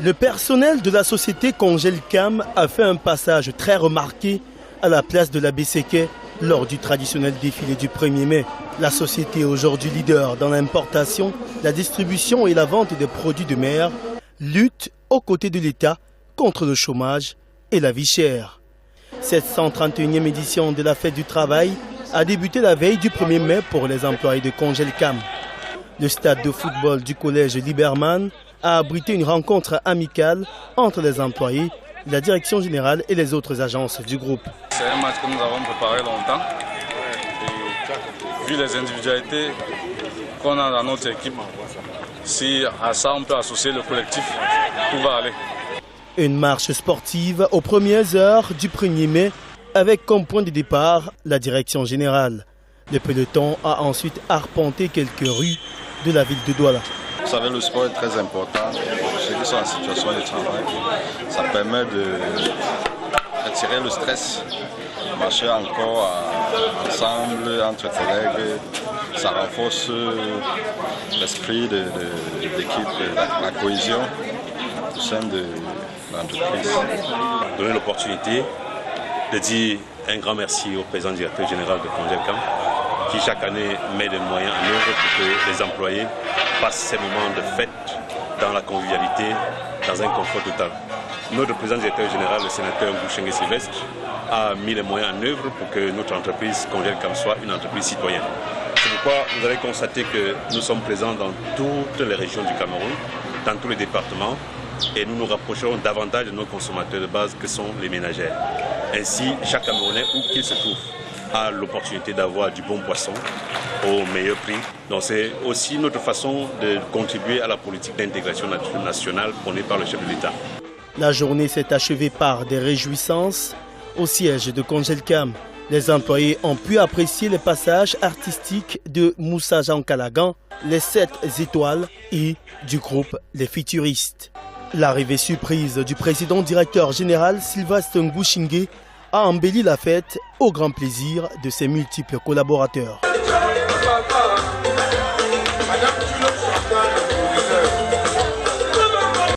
Le personnel de la société Congelcam a fait un passage très remarqué à la place de la BCK lors du traditionnel défilé du 1er mai. La société, aujourd'hui leader dans l'importation, la distribution et la vente des produits de mer, lutte aux côtés de l'État contre le chômage et la vie chère. Cette 131e édition de la fête du travail a débuté la veille du 1er mai pour les employés de Congelcam. Le stade de football du collège Liberman a abrité une rencontre amicale entre les employés, la direction générale et les autres agences du groupe. C'est un match que nous avons préparé longtemps. Et vu les individualités qu'on a dans notre équipe, si à ça on peut associer le collectif, tout va aller. Une marche sportive aux premières heures du 1er mai avec comme point de départ la direction générale. Le peloton a ensuite arpenté quelques rues de la ville de Douala. Vous savez, le sport est très important pour ceux qui sont en situation de travail. Ça permet de retirer le stress, marcher encore ensemble entre collègues. Ça renforce l'esprit d'équipe, la cohésion au sein de l'entreprise. Donner l'opportunité de dire un grand merci au président directeur général de Congelcam qui chaque année met des moyens en œuvre pour que les employés passent ces moments de fête dans la convivialité, dans un confort total. Notre président directeur général, le sénateur Ngouchengue Sylvestre, a mis les moyens en œuvre pour que notre entreprise Congelcam soit une entreprise citoyenne. C'est pourquoi vous avez constaté que nous sommes présents dans toutes les régions du Cameroun, dans tous les départements, et nous nous rapprochons davantage de nos consommateurs de base que sont les ménagères. Ainsi, chaque Camerounais, où qu'il se trouve, a l'opportunité d'avoir du bon poisson au meilleur prix. Donc c'est aussi notre façon de contribuer à la politique d'intégration nationale prônée par le chef de l'État. La journée s'est achevée par des réjouissances au siège de Congelcam. Les employés ont pu apprécier les passages artistiques de Moussa Jean Calagan, les 7 étoiles et du groupe Les Futuristes. L'arrivée surprise du président directeur général Sylvestre Ngouchengue a embelli la fête au grand plaisir de ses multiples collaborateurs.